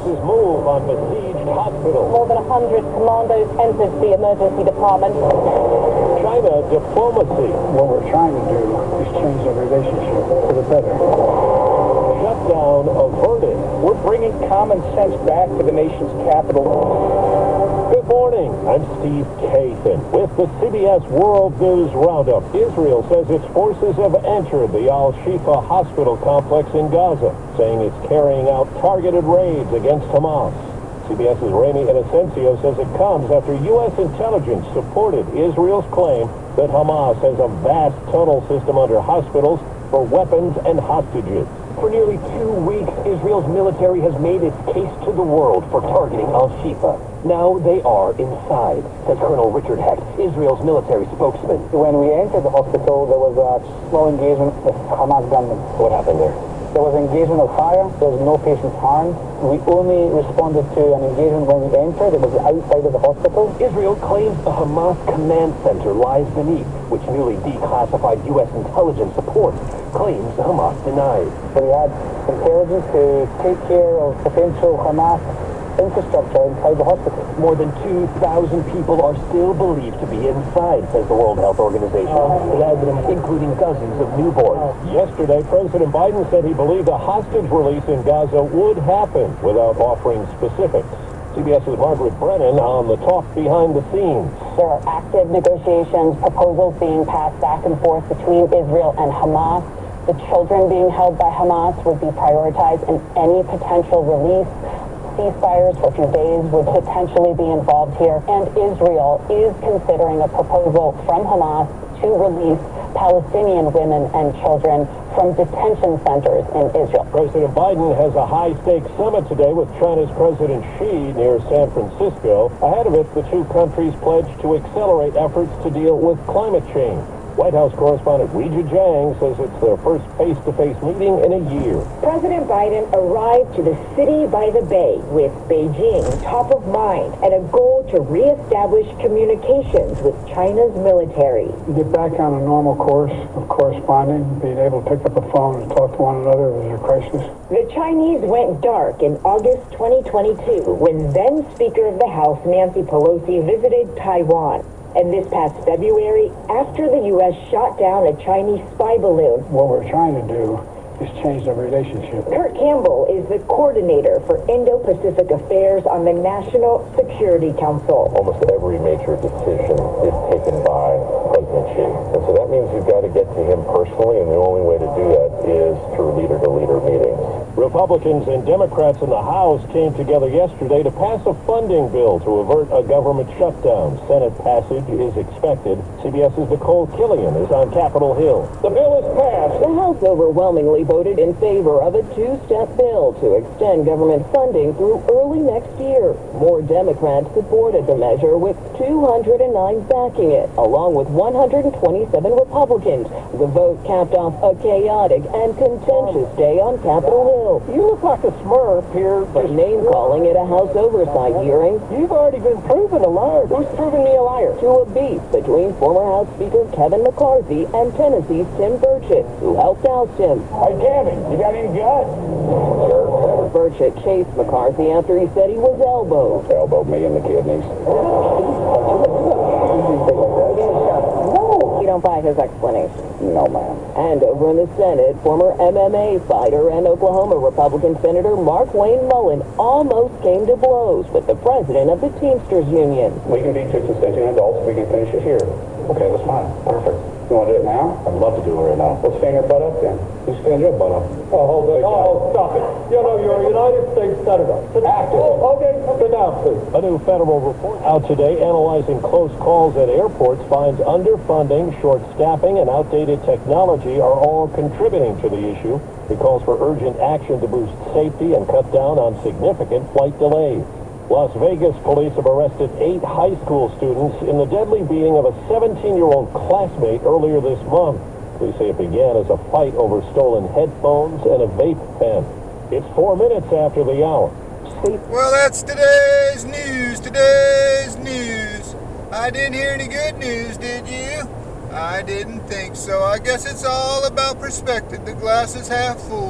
CBS's move on besieged hospitals. More than 100 commandos entered the emergency department. China diplomacy. What we're trying to do is change the relationship for the better. Shutdown averted. We're bringing common sense back to the nation's capital. Good morning. I'm Steve Kathan with the CBS World News Roundup. Israel says its forces have entered the Al-Shifa hospital complex in Gaza, saying it's carrying out targeted raids against Hamas. CBS's Rami Inocencio says it comes after U.S. intelligence supported Israel's claim that Hamas has a vast tunnel system under hospitals for weapons and hostages. For nearly 2 weeks, Israel's military has made its case to the world for targeting Al-Shifa. Now they are inside, says Colonel Richard Hecht, Israel's military spokesman. When we entered the hospital, there was a slow engagement with Hamas gunmen. What happened there? There was engagement of fire. There was no patients harmed. We only responded to an engagement when we entered. It was outside of the hospital. Israel claims the Hamas command center lies beneath, which newly declassified U.S. intelligence report claims the Hamas denied. So we had intelligence to take care of potential Hamas infrastructure inside the hospital. More than 2,000 people are still believed to be inside, says the World Health Organization, including dozens of newborns. Yesterday, President Biden said he believed a hostage release in Gaza would happen without offering specifics. CBS's Margaret Brennan on the talk behind the scenes. There are active negotiations, proposals being passed back and forth between Israel and Hamas. The children being held by Hamas would be prioritized in any potential release. Ceasefires for a few days would potentially be involved here, and Israel is considering a proposal from Hamas to release Palestinian women and children from detention centers in Israel. President Biden has a high-stakes summit today with China's President Xi near San Francisco. Ahead of it, the two countries pledged to accelerate efforts to deal with climate change. White House correspondent Weijia Jiang says it's their first face-to-face meeting in a year. President Biden arrived to the city by the bay with Beijing top of mind and a goal to reestablish communications with China's military. Get back on a normal course of corresponding, being able to pick up the phone and talk to one another if there's a crisis. The Chinese went dark in August 2022 when then Speaker of the House Nancy Pelosi visited Taiwan. And this past February, after the U.S. shot down a Chinese spy balloon. What we're trying to do is change the relationship. Kurt Campbell is the coordinator for Indo-Pacific Affairs on the National Security Council. Almost every major decision is taken by President Xi. And so that means you've got to get to him personally, and the only way to do that is through leader-to-leader meetings. Republicans and Democrats in the House came together yesterday to pass a funding bill to avert a government shutdown. Senate passage is expected. CBS's Nicole Killian is on Capitol Hill. The bill is passed. The House overwhelmingly voted in favor of a two-step bill to extend government funding through early next year. More Democrats supported the measure, with 209 backing it, along with 127 Republicans. The vote capped off a chaotic and contentious day on Capitol Hill. You look like a Smurf here. For name-calling at a House oversight hearing. You've already been proven a liar. Who's proven me a liar? To a beef between former House Speaker Kevin McCarthy and Tennessee's Tim Burchett, who helped oust him. Hey, Kevin, you got any guts? Burchett chased McCarthy after he said he was elbowed. Elbowed me in the kidneys. You don't buy his explanation. No, ma'am. And over in the Senate, former MMA fighter and Oklahoma Republican Senator Mark Wayne Mullen almost came to blows with the president of the Teamsters Union. We can be two consenting adults. We can finish it here. Okay, that's fine. Perfect. You want to do it now? I'd love to do it right now. Let's stand your butt up then. You stand your butt up. Oh, hold it. Oh, stop it. You know, you're a United States Senator. Okay, sit down, please. A new federal report out today analyzing close calls at airports finds underfunding, short staffing, and outdated technology are all contributing to the issue. It calls for urgent action to boost safety and cut down on significant flight delays. Las Vegas police have arrested 8 high school students in the deadly beating of a 17-year-old classmate earlier this month. Police say it began as a fight over stolen headphones and a vape pen. It's 4 minutes after the hour. Well, that's today's news. I didn't hear any good news, did you? I didn't think so. I guess it's all about perspective. The glass is half full.